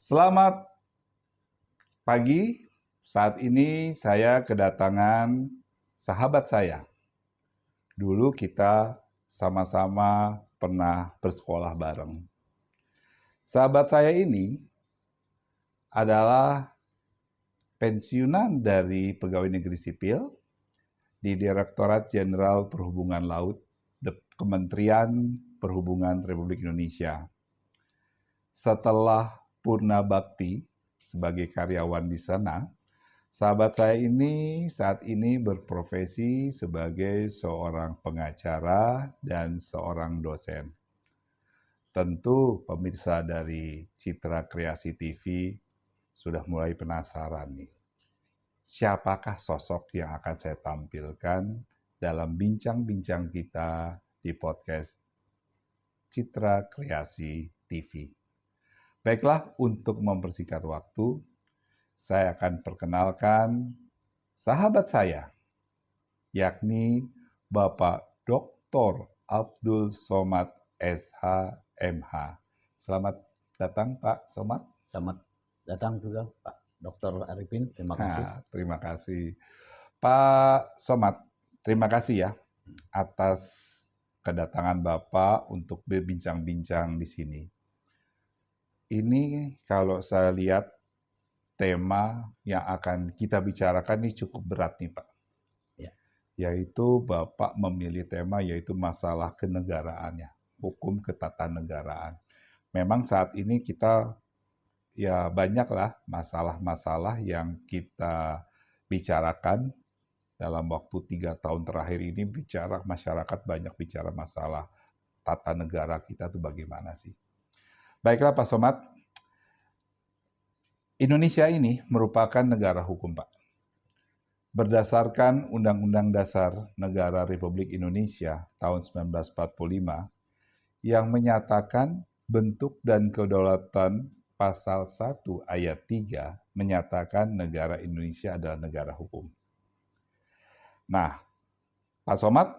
Selamat pagi. Saat ini saya kedatangan sahabat saya. Dulu kita sama-sama pernah bersekolah bareng. Sahabat saya ini adalah pensiunan dari pegawai negeri sipil di Direktorat Jenderal Perhubungan Laut, Kementerian Perhubungan Republik Indonesia. Setelah purna bakti sebagai karyawan di sana, sahabat saya ini saat ini berprofesi sebagai seorang pengacara dan seorang dosen. Tentu pemirsa dari Citra Kreasi TV sudah mulai penasaran nih. Siapakah sosok yang akan saya tampilkan dalam bincang-bincang kita di podcast Citra Kreasi TV. Baiklah, untuk mempersingkat waktu, saya akan perkenalkan sahabat saya, yakni Bapak Dr. Abdul Somad SH.MH. Selamat datang Pak Somad. Selamat datang juga Pak Dr. Arifin, terima kasih. Terima kasih. Pak Somad, terima kasih ya atas kedatangan Bapak untuk berbincang-bincang di sini. Ini kalau saya lihat tema yang akan kita bicarakan ini cukup berat nih Pak. Ya. Yaitu Bapak memilih tema yaitu masalah kenegaraannya, hukum ketatanegaraan. Memang saat ini kita ya banyaklah masalah-masalah yang kita bicarakan dalam waktu 3 tahun terakhir ini, masyarakat banyak bicara masalah tata negara kita tuh bagaimana sih. Baiklah Pak Somad, Indonesia ini merupakan negara hukum Pak. Berdasarkan Undang-Undang Dasar Negara Republik Indonesia tahun 1945 yang menyatakan bentuk dan kedaulatan pasal 1 ayat 3 menyatakan negara Indonesia adalah negara hukum. Nah, Pak Somad,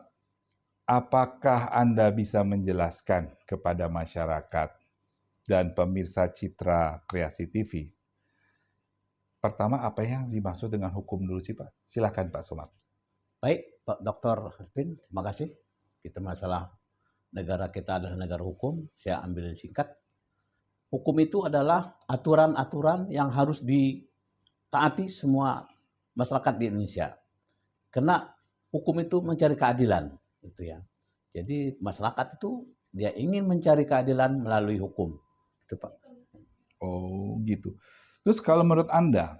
apakah Anda bisa menjelaskan kepada masyarakat dan pemirsa Citra Kreasi TV, pertama apa yang dimaksud dengan hukum dulu sih Pak? Silakan Pak Somad. Baik Pak Dr. Arifin, terima kasih. Kita masalah negara kita adalah negara hukum, saya ambil singkat. Hukum itu adalah aturan-aturan yang harus ditaati semua masyarakat di Indonesia. Karena hukum itu mencari keadilan, gitu ya. Jadi masyarakat itu dia ingin mencari keadilan melalui hukum. Itu Pak. Oh gitu. Terus kalau menurut Anda,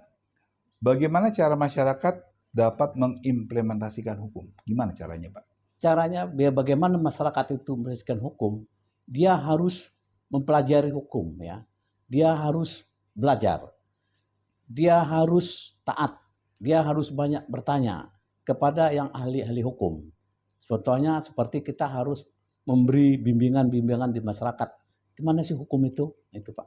bagaimana cara masyarakat dapat mengimplementasikan hukum? Gimana caranya Pak? Caranya bagaimana masyarakat itu mengerjakan hukum, dia harus mempelajari hukum ya. Dia harus belajar. Dia harus taat. Dia harus banyak bertanya kepada yang ahli-ahli hukum. Contohnya seperti kita harus memberi bimbingan-bimbingan di masyarakat. Gimana sih hukum itu? Itu Pak.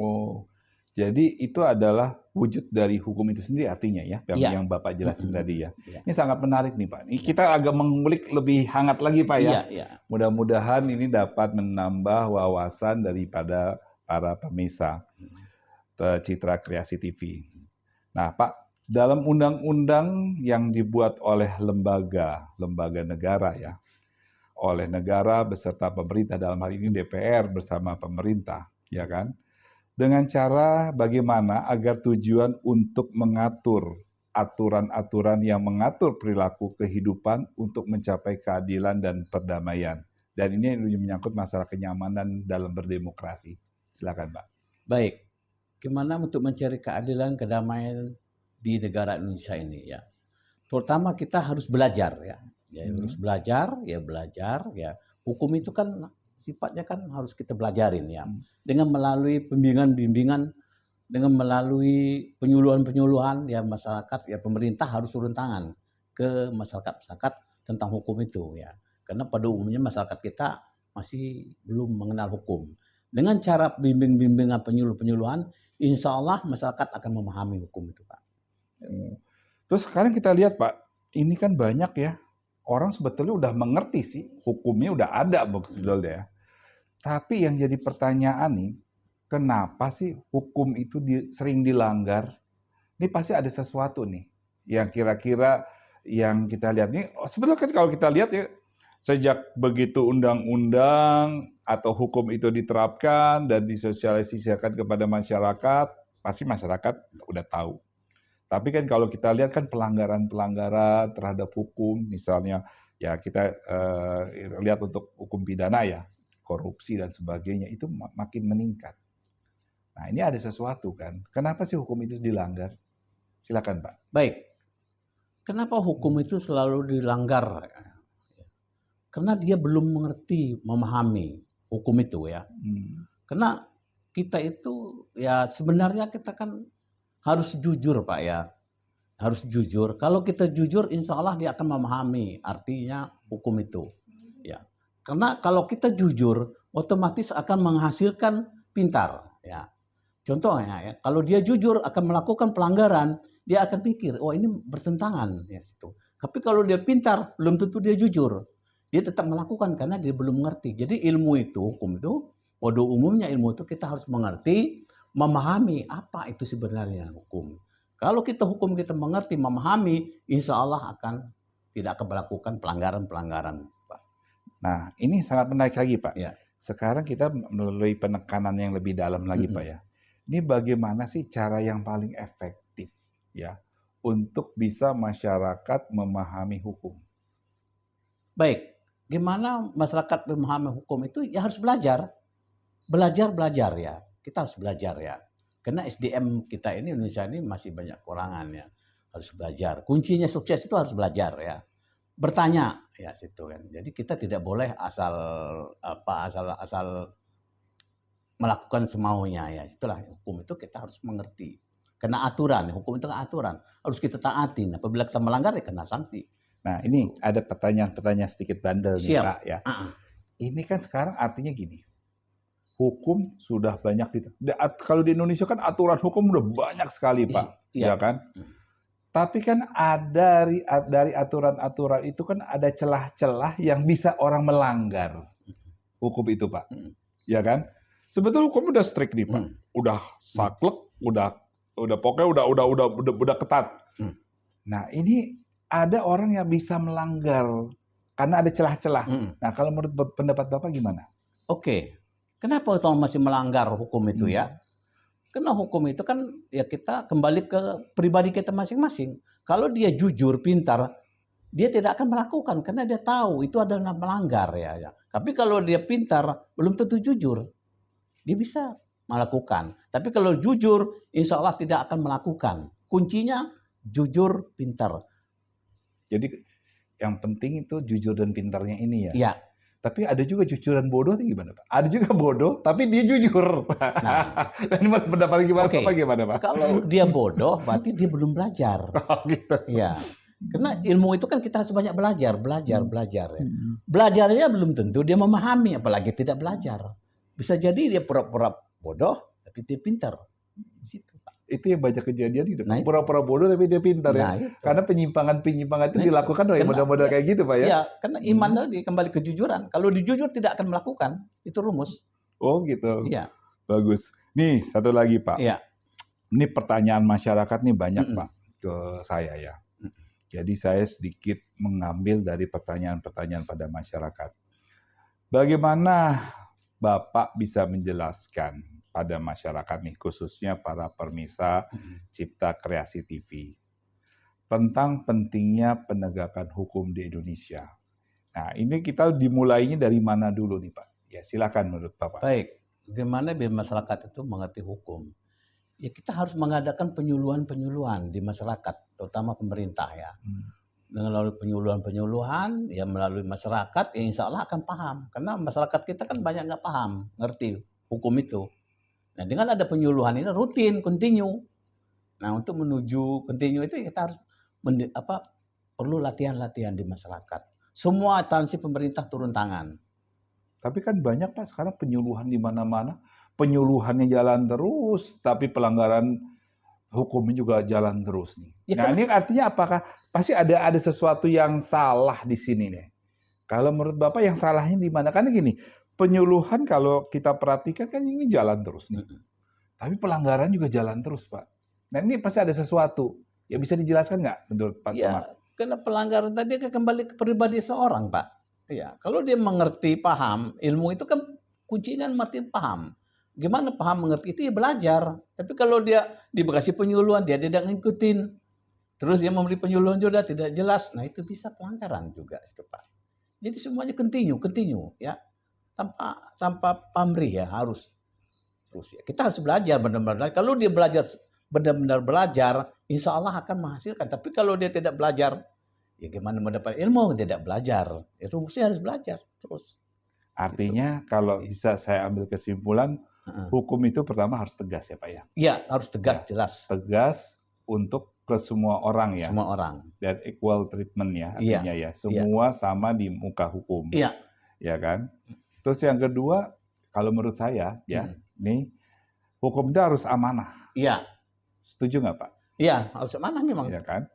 Oh, jadi itu adalah wujud dari hukum itu sendiri artinya ya, yang Bapak jelasin tadi ya. Ini sangat menarik nih Pak. Ini kita agak mengulik lebih hangat lagi Pak ya. Mudah-mudahan ini dapat menambah wawasan daripada para pemirsa Citra Kreasi TV. Nah Pak, dalam undang-undang yang dibuat oleh lembaga negara ya, oleh negara beserta pemerintah, dalam hal ini DPR bersama pemerintah, ya kan? Dengan cara bagaimana agar tujuan untuk mengatur aturan-aturan yang mengatur perilaku kehidupan untuk mencapai keadilan dan perdamaian. Dan ini menyangkut masalah kenyamanan dalam berdemokrasi. Silakan Pak. Baik, gimana untuk mencari keadilan, kedamaian di negara Indonesia ini ya. Terutama kita harus belajar ya. Harus belajar ya. Hukum itu kan sifatnya kan harus kita belajarin ya. Dengan melalui bimbingan-bimbingan, dengan melalui penyuluhan-penyuluhan ya masyarakat ya, pemerintah harus turun tangan ke masyarakat tentang hukum itu ya. Karena pada umumnya masyarakat kita masih belum mengenal hukum. Dengan cara bimbingan penyuluhan, insya Allah masyarakat akan memahami hukum itu Pak. Terus sekarang kita lihat Pak, ini kan banyak ya, orang sebetulnya udah mengerti sih, hukumnya udah ada sebetulnya ya. Tapi yang jadi pertanyaan nih, kenapa sih hukum itu sering dilanggar? Ini pasti ada sesuatu nih yang kira-kira yang kita lihat nih. Sebenarnya kan kalau kita lihat ya, sejak begitu undang-undang atau hukum itu diterapkan dan disosialisasikan kepada masyarakat, pasti masyarakat udah tahu. Tapi kan kalau kita lihat kan pelanggaran-pelanggaran terhadap hukum, misalnya ya kita lihat untuk hukum pidana ya, korupsi dan sebagainya, itu makin meningkat. Nah ini ada sesuatu kan, kenapa sih hukum itu dilanggar? Silakan Pak. Baik, kenapa hukum itu selalu dilanggar? Karena dia belum mengerti, memahami hukum itu ya. Karena kita itu ya sebenarnya kita kan harus jujur Pak ya. Harus jujur. Kalau kita jujur insya Allah dia akan memahami artinya hukum itu. Ya. Karena kalau kita jujur otomatis akan menghasilkan pintar. Ya. Contohnya ya, kalau dia jujur akan melakukan pelanggaran, dia akan pikir, oh ini bertentangan. Ya, situ. Tapi kalau dia pintar, belum tentu dia jujur. Dia tetap melakukan karena dia belum mengerti. Jadi ilmu itu, hukum itu, pada umumnya ilmu itu kita harus mengerti, memahami apa itu sebenarnya hukum. Kalau kita hukum kita mengerti, memahami, insya Allah tidak akan melakukan pelanggaran-pelanggaran. Nah ini sangat menarik lagi Pak. Ya. Sekarang kita melalui penekanan yang lebih dalam lagi Pak ya. Ini bagaimana sih cara yang paling efektif ya untuk bisa masyarakat memahami hukum? Baik, gimana masyarakat memahami hukum itu ya harus belajar. Belajar ya. Kita harus belajar ya. Karena SDM kita ini Indonesia ini masih banyak kekurangan ya. Harus belajar. Kuncinya sukses itu harus belajar ya. Bertanya ya situ kan. Jadi kita tidak boleh asal melakukan semaunya ya. Itulah hukum itu kita harus mengerti. Karena aturan, hukum itu kan aturan. Harus kita taatin. Apabila kita melanggar ya kena sanksi. Nah ini ada pertanyaan sedikit bandel nih Pak ya. Ini kan sekarang artinya gini. Hukum sudah banyak kalau di Indonesia kan aturan hukum udah banyak sekali Pak. Ya kan? Tapi kan dari aturan-aturan itu kan ada celah-celah yang bisa orang melanggar hukum itu Pak. Ya kan? Sebetulnya hukum udah strict nih Pak. Udah saklek, udah pokoknya udah ketat. Nah, ini ada orang yang bisa melanggar karena ada celah-celah. Nah, kalau menurut pendapat Bapak gimana? Oke. Kenapa orang masih melanggar hukum itu ya? Karena hukum itu kan ya kita kembali ke pribadi kita masing-masing. Kalau dia jujur, pintar, dia tidak akan melakukan karena dia tahu itu adalah melanggar ya. Tapi kalau dia pintar, belum tentu jujur. Dia bisa melakukan. Tapi kalau jujur, insya Allah tidak akan melakukan. Kuncinya jujur, pintar. Jadi yang penting itu jujur dan pintarnya ini ya. Iya. Tapi ada juga jujur dan bodoh itu gimana Pak? Ada juga bodoh, tapi dia jujur. Nah, ini pendapat gimana Pak? Kalau dia bodoh, berarti dia belum belajar. Gitu. Ya. Karena ilmu itu kan kita harus banyak belajar. Ya. Belajarnya belum tentu dia memahami, apalagi tidak belajar. Bisa jadi dia pura-pura bodoh, tapi dia pintar. Di situ, Pak. Itu yang banyak kejadian itu. Pura-pura bodoh tapi dia pintar ya. Itu. Karena penyimpangan itu dilakukan oleh model-model kayak gitu Pak ya. Iya, karena iman tadi kembali kejujuran. Kalau dijujur tidak akan melakukan. Itu rumus. Oh gitu. Iya. Bagus. Nih satu lagi Pak. Iya. Ini pertanyaan masyarakat nih banyak Pak ke saya ya. Jadi saya sedikit mengambil dari pertanyaan-pertanyaan pada masyarakat. Bagaimana Bapak bisa menjelaskan pada masyarakat nih, khususnya para permisa Cipta Kreasi TV, tentang pentingnya penegakan hukum di Indonesia. Nah, ini kita dimulainya dari mana dulu nih Pak? Ya, silakan menurut Bapak. Baik, bagaimana biar masyarakat itu mengerti hukum? Ya kita harus mengadakan penyuluhan-penyuluhan di masyarakat, terutama pemerintah ya. Melalui penyuluhan-penyuluhan, ya melalui masyarakat, ya insya Allah akan paham. Karena masyarakat kita kan banyak nggak paham, ngerti hukum itu. Nah dengan ada penyuluhan ini rutin, continue. Nah untuk menuju continue itu kita harus perlu latihan-latihan di masyarakat. Semua instansi pemerintah turun tangan. Tapi kan banyak Pak sekarang penyuluhan di mana-mana. Penyuluhannya jalan terus, tapi pelanggaran hukumnya juga jalan terus nih. Ya, nah ini artinya apakah pasti ada sesuatu yang salah di sini nih? Kalau menurut Bapak yang salahnya di mana? Karena gini, penyuluhan kalau kita perhatikan kan ini jalan terus nih. Tapi pelanggaran juga jalan terus, Pak. Nah ini pasti ada sesuatu. Ya bisa dijelaskan nggak menurut Pak Somad? Ya, karena pelanggaran tadi kan kembali ke pribadi seorang, Pak. Ya, kalau dia mengerti, paham, ilmu itu kan kuncinya mengerti, paham. Gimana paham mengerti itu ya belajar. Tapi kalau dia dikasih penyuluhan, dia tidak ngikutin, terus dia memberi penyuluhan juga tidak jelas, nah itu bisa pelanggaran juga itu, Pak. Jadi semuanya continue ya. Tanpa pamrih ya harus terus ya. Kita harus belajar benar-benar. Kalau dia belajar benar-benar belajar, insya Allah akan menghasilkan. Tapi kalau dia tidak belajar, ya gimana mendapat ilmu? Tidak belajar. Itu mesti harus belajar terus. Artinya kalau bisa saya ambil kesimpulan, hukum itu pertama harus tegas ya Pak ya? Iya, harus tegas, ya, jelas. Tegas untuk ke semua orang ya? Semua orang. Dan equal treatment ya artinya ya? Semua sama di muka hukum. Iya. Ya kan? Terus yang kedua, kalau menurut saya ya, nih hukum itu harus amanah. Iya. Setuju nggak Pak? Iya, harus amanah memang. Iya kan?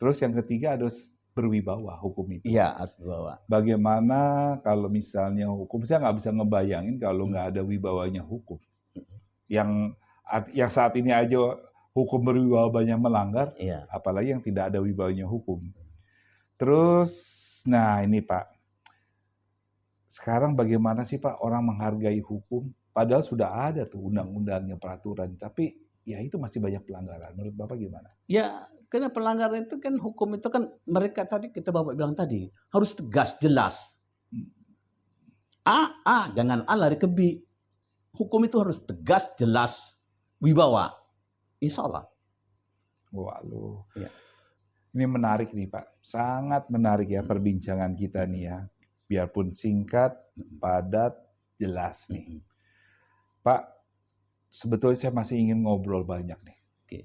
Terus yang ketiga harus berwibawa hukum itu. Iya, harus berwibawa. Bagaimana kalau misalnya hukum, saya nggak bisa ngebayangin kalau nggak ada wibawanya hukum. Yang saat ini aja hukum berwibawa banyak melanggar, apalagi yang tidak ada wibawanya hukum. Terus, nah ini Pak, sekarang bagaimana sih Pak orang menghargai hukum? Padahal sudah ada tuh undang-undangnya, peraturan, tapi ya itu masih banyak pelanggaran. Menurut Bapak gimana? Ya, karena pelanggaran itu kan hukum itu kan mereka tadi kita Bapak bilang tadi harus tegas, jelas. Jangan A lari ke B. Hukum itu harus tegas, jelas, wibawa. Insya Allah. Waduh. Ya. Ini menarik nih Pak, sangat menarik ya perbincangan kita nih ya. Biarpun singkat, padat, jelas nih. Pak, sebetulnya saya masih ingin ngobrol banyak nih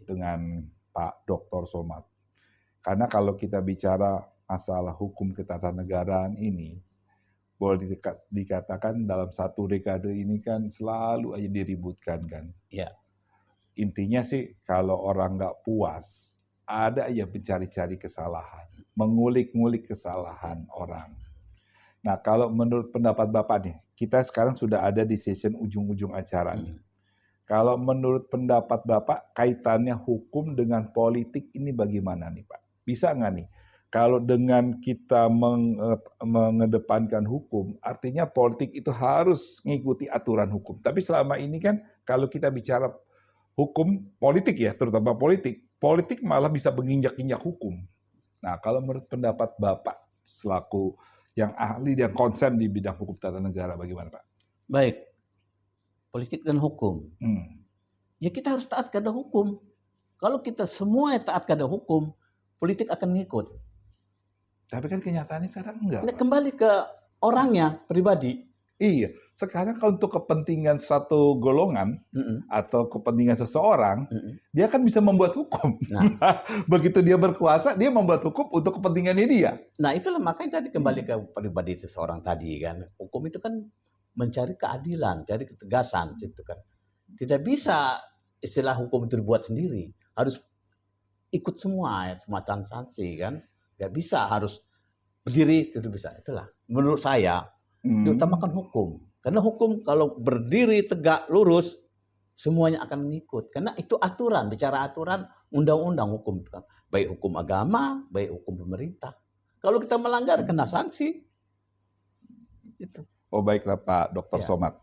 dengan Pak Dr. Somad. Karena kalau kita bicara masalah hukum ketatanegaraan ini, boleh dikatakan dalam satu dekade ini kan selalu aja diributkan kan. Ya. Intinya sih kalau orang nggak puas, ada aja mencari-cari kesalahan, mengulik-ngulik kesalahan orang. Nah, kalau menurut pendapat Bapak nih, kita sekarang sudah ada di session ujung-ujung acara nih. Kalau menurut pendapat Bapak, kaitannya hukum dengan politik ini bagaimana nih Pak? Bisa nggak nih? Kalau dengan kita mengedepankan hukum, artinya politik itu harus mengikuti aturan hukum. Tapi selama ini kan kalau kita bicara hukum politik ya, terutama politik malah bisa menginjak-injak hukum. Nah, kalau menurut pendapat Bapak selaku yang ahli dan konsen di bidang hukum tata negara, bagaimana Pak? Baik, politik dan hukum. Ya kita harus taat kepada hukum. Kalau kita semua taat kepada hukum, politik akan ngikut. Tapi kan kenyataannya sekarang enggak. Pak. Kembali ke orangnya, pribadi. Iya, sekarang kalau untuk kepentingan satu golongan atau kepentingan seseorang, dia kan bisa membuat hukum. Nah. Begitu dia berkuasa, dia membuat hukum untuk kepentingannya dia. Nah itulah makanya tadi kembali ke pribadi seseorang tadi kan. Hukum itu kan mencari keadilan, cari ketegasan, gitu kan. Tidak bisa istilah hukum itu dibuat sendiri, harus ikut semua transaksi kan. Gak bisa harus berdiri itu bisa. Itulah menurut saya. Diutamakan hukum. Karena hukum kalau berdiri tegak lurus, semuanya akan mengikut. Karena itu aturan, bicara aturan, undang-undang hukum. Baik hukum agama, baik hukum pemerintah. Kalau kita melanggar, kena sanksi. Itu. Oh baiklah Pak Dr. Somad.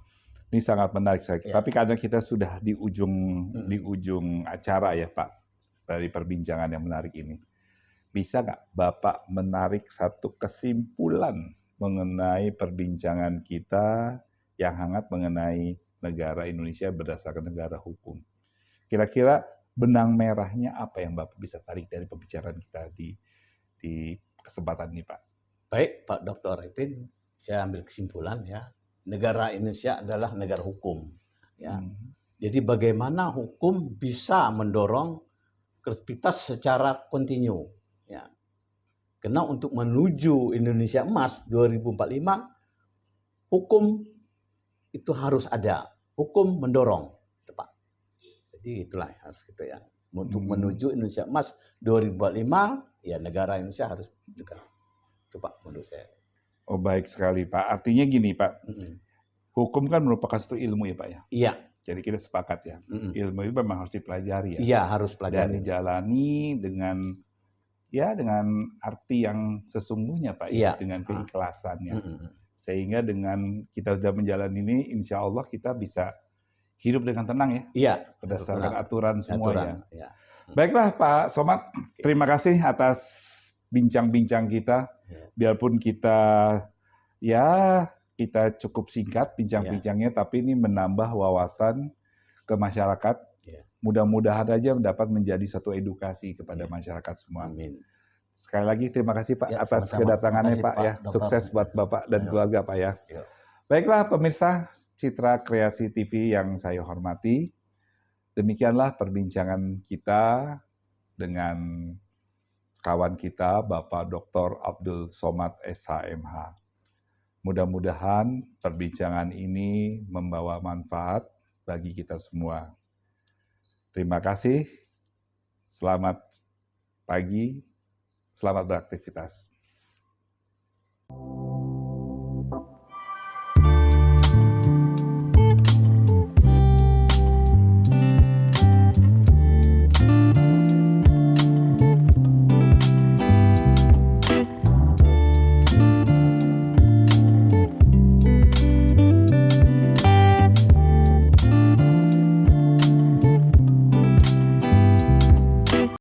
Ini sangat menarik sekali. Tapi karena kita sudah di ujung acara ya Pak, dari perbincangan yang menarik ini. Bisa nggak Bapak menarik satu kesimpulan mengenai perbincangan kita yang hangat mengenai negara Indonesia berdasarkan negara hukum. Kira-kira benang merahnya apa yang Bapak bisa tarik dari pembicaraan kita di kesempatan ini, Pak? Baik, Pak Dr. Ipin, saya ambil kesimpulan ya. Negara Indonesia adalah negara hukum. Ya. Jadi bagaimana hukum bisa mendorong kreativitas secara kontinu. Ya. Karena untuk menuju Indonesia Emas 2045, hukum itu harus ada. Hukum mendorong. Pak. Jadi itulah harus gitu ya. Untuk menuju Indonesia Emas 2045, ya negara Indonesia harus juga. Itu Pak menurut saya. Oh baik sekali Pak. Artinya gini Pak, hukum kan merupakan satu ilmu ya Pak ya. Iya. Jadi kita sepakat ya. Ilmu itu memang harus dipelajari ya. Iya, harus pelajari. Dan dijalani dengan arti yang sesungguhnya Pak ya, dengan keikhlasannya. Sehingga dengan kita sudah menjalani ini, insya Allah kita bisa hidup dengan tenang ya. Iya. Berdasarkan aturan semua ya. Baiklah Pak Somad, terima kasih atas bincang-bincang kita. Biarpun kita cukup singkat bincang-bincangnya, tapi ini menambah wawasan ke masyarakat. Mudah-mudahan aja dapat menjadi satu edukasi kepada masyarakat semua. Amin. Sekali lagi terima kasih Pak atas kedatangannya Pak ya. Sukses buat Bapak dan keluarga Pak ya. Baiklah pemirsa Citra Kreasi TV yang saya hormati. Demikianlah perbincangan kita dengan kawan kita Bapak Dr. Abdul Somad SHMH. Mudah-mudahan perbincangan ini membawa manfaat bagi kita semua. Terima kasih. Selamat pagi. Selamat beraktivitas.